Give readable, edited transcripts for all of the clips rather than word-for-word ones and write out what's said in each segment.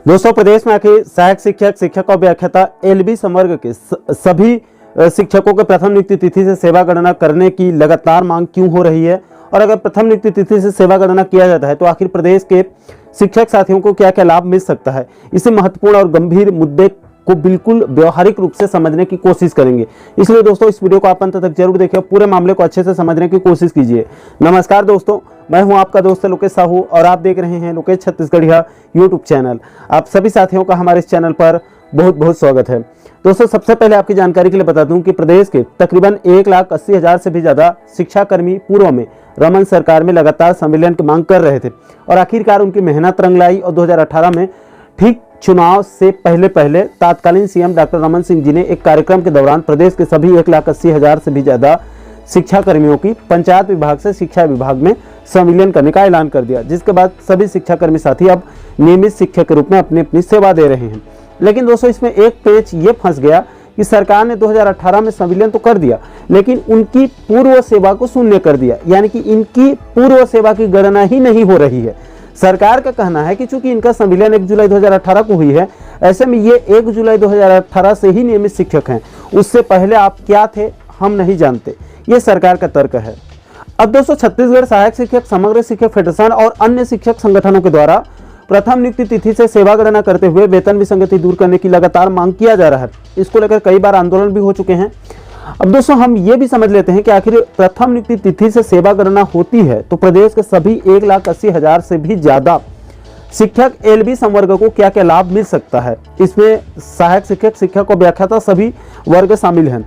दोस्तों, प्रदेश में आखिर सहायक शिक्षक, शिक्षक और व्याख्याता एलबी संवर्ग के सभी शिक्षकों के प्रथम नियुक्ति तिथि से सेवा गणना करने की लगातार मांग क्यों हो रही है, और अगर प्रथम नियुक्ति तिथि से सेवा गणना किया जाता है तो आखिर प्रदेश के शिक्षक साथियों को क्या क्या लाभ मिल सकता है। इसी महत्वपूर्ण और गंभीर मुद्दे को बिल्कुल व्यवहारिक रूप से समझने की कोशिश करेंगे। इसलिए दोस्तों, इस वीडियो को आप अंत तक जरूर देखिए, पूरे मामले को अच्छे से समझने की कोशिश कीजिए। नमस्कार दोस्तों, मैं हूं आपका दोस्त लोकेश साहू और आप देख रहे हैं लोकेश छत्तीसगढ़िया यूट्यूब चैनल। आप सभी साथियों का हमारे इस चैनल पर बहुत बहुत स्वागत है। दोस्तों, सबसे पहले आपकी जानकारी के लिए बता दूं कि प्रदेश के तकरीबन 1,80,000 से भी ज़्यादा शिक्षाकर्मी पूर्व में रमन सरकार में लगातार संविलियन की मांग कर रहे थे और आखिरकार उनकी मेहनत रंग लाई और 2018 में ठीक चुनाव से पहले तत्कालीन सीएम डॉक्टर रमन सिंह जी ने एक कार्यक्रम के दौरान प्रदेश के सभी 1,80,000 से भी ज़्यादा शिक्षा कर्मियों की पंचायत विभाग से शिक्षा विभाग में संविलियन करने का ऐलान कर दिया, जिसके बाद सभी शिक्षाकर्मी साथी अब नियमित शिक्षक के रूप में अपनी अपनी सेवा दे रहे हैं। लेकिन दोस्तों, इसमें एक पेच ये फंस गया कि सरकार ने 2018 में संविलियन तो कर दिया, लेकिन उनकी पूर्व सेवा को शून्य कर दिया, यानी कि इनकी पूर्व सेवा की गणना ही नहीं हो रही है। सरकार का कहना है कि चूंकि इनका संविलियन 1 जुलाई 2018 को हुई है, ऐसे में ये 1 जुलाई 2018 से ही नियमित शिक्षक हैं। उससे पहले आप क्या थे हम नहीं जानते, ये सरकार का तर्क है। अब दोस्तों, छत्तीसगढ़ सहायक शिक्षक, समग्र शिक्षक फेडरेशन और अन्य शिक्षक संगठनों के द्वारा प्रथम नियुक्ति तिथि से सेवा गणना करते हुए वेतन विसंगति दूर करने की लगातार मांग किया जा रहा है। इसको लेकर कई बार आंदोलन भी हो चुके हैं। अब दोस्तों, हम ये भी समझ लेते हैं कि आखिर प्रथम नियुक्ति तिथि से सेवा गणना होती है तो प्रदेश के सभी 1,80,000 से भी ज्यादा शिक्षक एलबी संवर्ग को क्या क्या लाभ मिल सकता है। इसमें सहायक शिक्षक, शिक्षक और व्याख्याता सभी वर्ग शामिल हैं।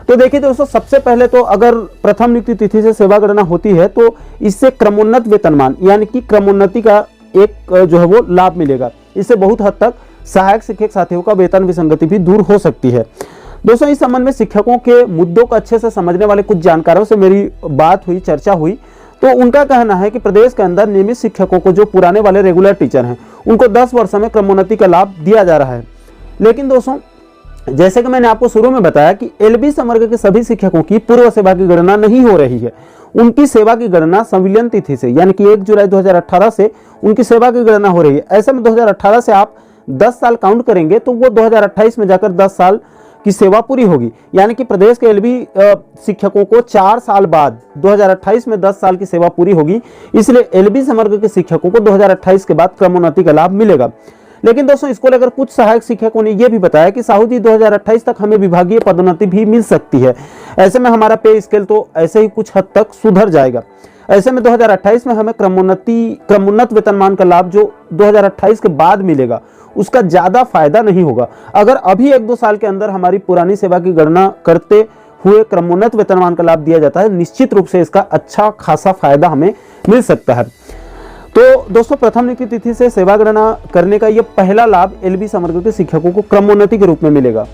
तो देखिए दोस्तों, सबसे पहले तो अगर प्रथम नियुक्ति तिथि से सेवा गणना होती है तो इससे क्रमोन्नत वेतनमान यानी कि क्रमोन्नति का एक जो है वो लाभ मिलेगा। इससे बहुत हद तक सहायक शिक्षक साथियों का वेतन विसंगति भी दूर हो सकती है। दोस्तों, इस संबंध में शिक्षकों के मुद्दों को अच्छे से समझने वाले कुछ जानकारों से मेरी बात हुई, चर्चा हुई, तो उनका कहना है कि प्रदेश के अंदर नियमित शिक्षकों को, जो पुराने वाले रेगुलर टीचर हैं, उनको 10 वर्षों में क्रमोन्नति का लाभ दिया जा रहा है। लेकिन दोस्तों, जैसे कि मैंने आपको शुरू में बताया कि एलबी संवर्ग के सभी शिक्षकों की पूर्व सेवा की गणना नहीं हो रही है। उनकी सेवा की गणना संविलियन तिथि से यानी कि 1 जुलाई 2018 से उनकी सेवा की गणना हो रही है। ऐसे में 2018 से आप 10 साल काउंट करेंगे तो वो 2028 में जाकर 10 साल की सेवा पूरी होगी, यानी कि प्रदेश के एलबी शिक्षकों को 4 साल बाद 2028 में 10 साल की सेवा पूरी होगी। इसलिए एलबी संवर्ग के शिक्षकों को 2028 के बाद क्रमोन्नति का लाभ मिलेगा। लेकिन दोस्तों, इसको लेकर कुछ सहायक शिक्षकों ने यह भी बताया कि साहू जी 2028 तक हमें विभागीय पदोन्नति भी मिल सकती है। ऐसे में हमारा पे स्केल तो ऐसे ही कुछ हद तक सुधर जाएगा। ऐसे में 2028 में हमें क्रमोन्नत वेतनमान का लाभ जो 2028 के बाद मिलेगा उसका ज्यादा फायदा नहीं होगा। अगर अभी 1-2 साल के अंदर हमारी पुरानी सेवा की गणना करते हुए क्रमोन्नत वेतनमान का लाभ दिया जाता है, निश्चित रूप से इसका अच्छा खासा फायदा हमें मिल सकता है। तो दोस्तों, प्रथम नियुक्ति तिथि से सेवा गणना करने का यह पहला लाभ एलबी संवर्ग के शिक्षकों को क्रमोन्नति के रूप में मिलेगा।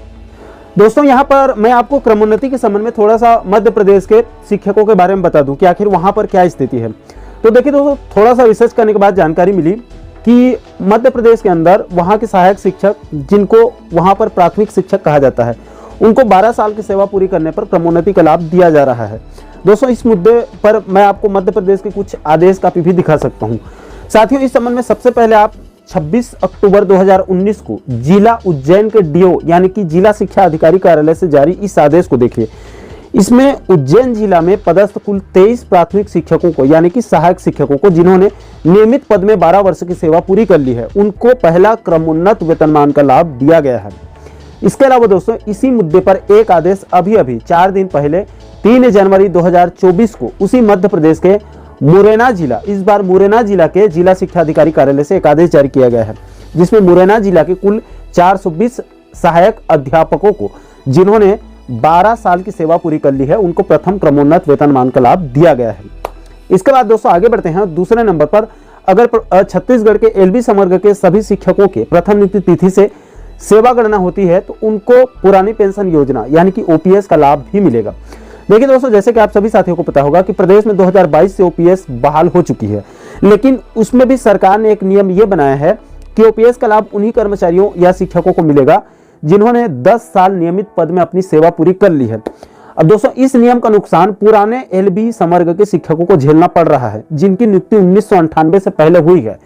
दोस्तों, यहाँ पर मैं आपको क्रमोन्नति के संबंध में थोड़ा सा मध्य प्रदेश के शिक्षकों के बारे में बता दूं कि आखिर वहां पर क्या स्थिति है। तो देखिए दोस्तों, थोड़ा सा रिसर्च करने के बाद जानकारी मिली कि मध्य प्रदेश के अंदर वहां के सहायक शिक्षक, जिनको वहां पर प्राथमिक शिक्षक कहा जाता है, उनको 12 साल की सेवा पूरी करने पर क्रमोन्नति का लाभ दिया जा रहा है। दोस्तों, इस मुद्दे पर मैं आपको मध्य प्रदेश के कुछ आदेश कापी भी दिखा सकता हूं। साथियों, इस संबंध में सबसे पहले आप 26 अक्टूबर 2019 को जिला उज्जैन के डीओ यानी कि जिला शिक्षा अधिकारी कार्यालय से जारी इस आदेश को देखिए। इसमें उज्जैन जिला में पदस्थ कुल 23 प्राथमिक शिक्षकों को यानी कि सहायक शिक्षकों को, जिन्होंने नियमित पद में 12 वर्ष की सेवा पूरी कर ली है, उनको पहला क्रमोन्नत वेतनमान का लाभ दिया गया है। इसके अलावा दोस्तों, इसी मुद्दे पर एक आदेश अभी 4 दिन पहले 3 जनवरी 2024 को उसी मध्य प्रदेश के मुरैना जिला, इस बार मुरैना जिला के जिला शिक्षा अधिकारी कार्यालय से एक आदेश जारी किया गया है, जिसमें मुरैना जिला के कुल 420 सहायक अध्यापकों को, जिन्होंने 12 साल की सेवा पूरी कर ली है, उनको प्रथम क्रमोन्नत वेतनमान का लाभ दिया गया है। इसके बाद दोस्तों आगे बढ़ते हैं। दूसरे नंबर पर अगर छत्तीसगढ़ के एलबी संवर्ग के सभी शिक्षकों के प्रथम नियुक्ति तिथि से सेवा गणना होती है तो उनको पुरानी पेंशन योजना यानी कि ओपीएस का लाभ भी मिलेगा। देखिए दोस्तों, जैसे कि आप सभी साथियों को पता होगा कि प्रदेश में 2022 से ओपीएस बहाल हो चुकी है, लेकिन उसमें भी सरकार ने एक नियम ये बनाया है कि ओपीएस का लाभ उन्हीं कर्मचारियों या शिक्षकों को मिलेगा जिन्होंने 10 साल नियमित पद में अपनी सेवा पूरी कर ली है। अब दोस्तों इस नियम का नुकसान पुराने एलबी संवर्ग के शिक्षकों को झेलना पड़ रहा है, जिनकी नियुक्ति 1998 से पहले हुई है।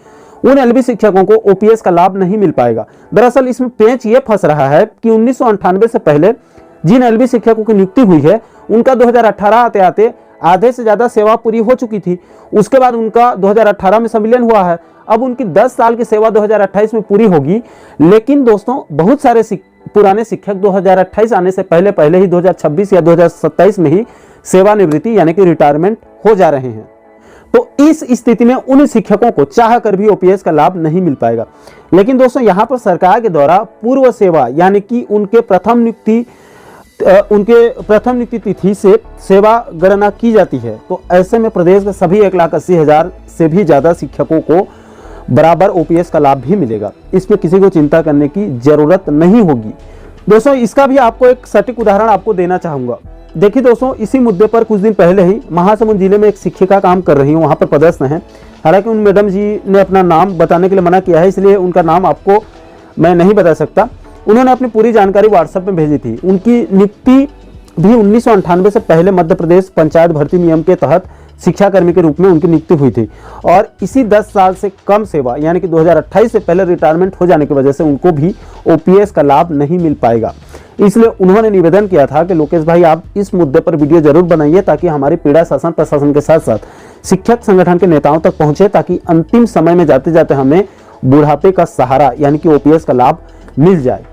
उन एलबी शिक्षकों को ओपीएस का लाभ नहीं मिल पाएगा। दरअसल इसमें पेंच ये फंस रहा है कि 1998 से पहले जिन एलबी शिक्षकों की नियुक्ति हुई है उनका 2018 आते आते आधे से ज्यादा सेवा पूरी हो चुकी थी। उसके बाद उनका 2018 में संविलियन हुआ है। अब उनकी 10 साल की सेवा 2028 में पूरी होगी। लेकिन दोस्तों बहुत सारे पुराने शिक्षक 2028 आने से पहले पहले ही 2026 या 2027 में ही सेवानिवृत्ति यानी कि रिटायरमेंट हो जा रहे हैं। तो इस स्थिति में उन शिक्षकों को चाह कर भी ओपीएस का लाभ नहीं मिल पाएगा। लेकिन दोस्तों यहाँ पर सरकार के द्वारा पूर्व सेवा यानी कि उनके प्रथम नियुक्ति तिथि से सेवा गणना की जाती है। तो ऐसे में प्रदेश के सभी 1,80,000 से भी ज्यादा शिक्षकों को बराबर ओपीएस का लाभ भी मिलेगा। इसमें किसी को चिंता करने की जरूरत नहीं होगी। दोस्तों इसका भी आपको एक सटीक उदाहरण आपको देना चाहूंगा। देखिए दोस्तों, इसी मुद्दे पर कुछ दिन पहले ही महासमुंद जिले में एक शिक्षिका काम कर रही है, वहां पर पदस्थ हैं। हालांकि उन मैडम जी ने अपना नाम बताने के लिए मना किया है, इसलिए उनका नाम आपको मैं नहीं बता सकता। उन्होंने अपनी पूरी जानकारी व्हाट्सएप में भेजी थी। उनकी नियुक्ति भी 1998 से पहले मध्य प्रदेश पंचायत भर्ती नियम के तहत शिक्षाकर्मी के रूप में उनकी नियुक्ति हुई थी और इसी 10 साल से कम सेवा यानी कि 2028 से पहले रिटायरमेंट हो जाने की वजह से उनको भी ओपीएस का लाभ नहीं मिल पाएगा। इसलिए उन्होंने निवेदन किया था कि लोकेश भाई आप इस मुद्दे पर वीडियो जरूर बनाइए ताकि हमारी पीड़ा शासन प्रशासन के साथ साथ शिक्षक संगठन के नेताओं तक पहुंचे, ताकि अंतिम समय में जाते जाते हमें बुढ़ापे का सहारा यानी कि ओपीएस का लाभ मिल जाए।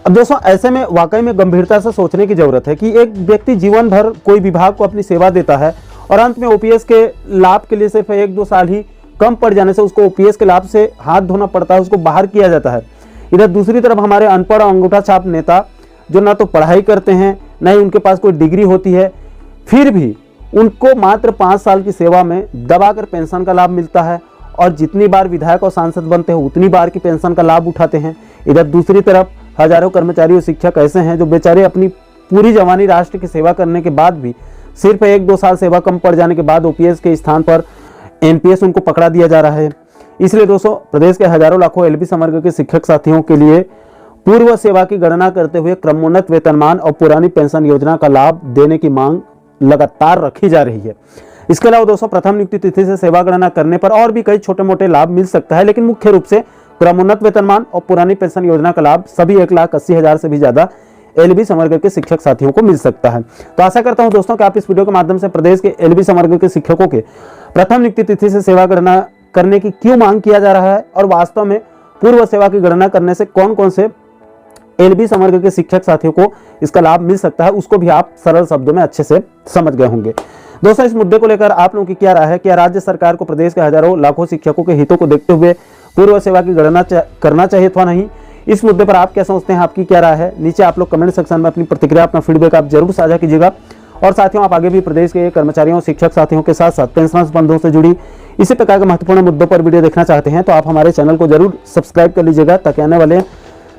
अब दोस्तों ऐसे में वाकई में गंभीरता से सोचने की जरूरत है कि एक व्यक्ति जीवन भर कोई विभाग को अपनी सेवा देता है और अंत में ओपीएस के लाभ के लिए सिर्फ 1-2 साल ही कम पड़ जाने से उसको ओपीएस के लाभ से हाथ धोना पड़ता है, उसको बाहर किया जाता है। इधर दूसरी तरफ हमारे अनपढ़ अंगूठा छाप नेता जो ना तो पढ़ाई करते हैं ना ही उनके पास कोई डिग्री होती है, फिर भी उनको मात्र 5 साल की सेवा में दबाकर पेंशन का लाभ मिलता है और जितनी बार विधायक और सांसद बनते हैं उतनी बार की पेंशन का लाभ उठाते हैं। इधर दूसरी तरफ हजारों कर्मचारी और शिक्षक ऐसे हैं जो बेचारे अपनी पूरी जवानी राष्ट्र की सेवा करने के बाद भी सिर्फ 1-2 साल सेवा कम पड़ जाने के बाद ओपीएस के स्थान पर एनपीएस उनको पकड़ा दिया जा रहा है। इसलिए दोस्तों प्रदेश के हजारों लाखों एलबी संवर्ग के शिक्षक साथियों के लिए पूर्व सेवा की गणना करते हुए क्रमोन्नत वेतनमान और पुरानी पेंशन योजना का लाभ देने की मांग लगातार रखी जा रही है। इसके अलावा दोस्तों प्रथम नियुक्ति तिथि से सेवा गणना करने पर और भी कई छोटे मोटे लाभ मिल सकता है, लेकिन मुख्य रूप से क्रमोन्नत वेतनमान और पुरानी पेंशन योजना का लाभ सभी 1,80,000 से भी ज्यादा एलबी संवर्ग के शिक्षक साथियों को मिल सकता है। तो आशा करता हूं दोस्तों कि आप इस वीडियो के माध्यम से प्रदेश के एलबी संवर्ग के शिक्षकों के प्रथम नियुक्ति तिथि से सेवा गणना करने की क्यों मांग किया जा रहा है और वास्तव में पूर्व सेवा की गणना करने से कौन कौन से एलबी संवर्ग के शिक्षक साथियों को इसका लाभ मिल सकता है, उसको भी आप सरल शब्दों में अच्छे से समझ गए होंगे। दोस्तों इस मुद्दे को लेकर आप लोगों की क्या राय है? क्या राज्य सरकार को प्रदेश के हजारों लाखों शिक्षकों के हितों को देखते हुए पूर्व सेवा की गणना करना चाहिए अथवा नहीं? इस मुद्दे पर आप क्या सोचते हैं? आपकी क्या राय है? नीचे आप लोग कमेंट सेक्शन में अपनी प्रतिक्रिया, अपना फीडबैक आप जरूर साझा कीजिएगा। और साथियों आप आगे भी प्रदेश के कर्मचारियों, शिक्षक साथियों के साथ साथ पेंशनर्स बंधुओं से जुड़ी इसी प्रकार के महत्वपूर्ण मुद्दों पर वीडियो देखना चाहते हैं तो आप हमारे चैनल को जरूर सब्सक्राइब कर लीजिएगा ताकि आने वाले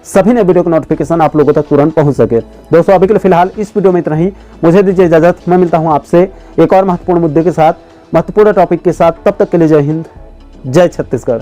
सभी नए वीडियो का नोटिफिकेशन आप लोगों तक तुरंत पहुंच सके। दोस्तों अभी के लिए फिलहाल इस वीडियो में इतना ही। मुझे दीजिए इजाजत, मैं मिलता हूं आपसे एक और महत्वपूर्ण मुद्दे के साथ, महत्वपूर्ण टॉपिक के साथ। तब तक के लिए जय हिंद, जय छत्तीसगढ़।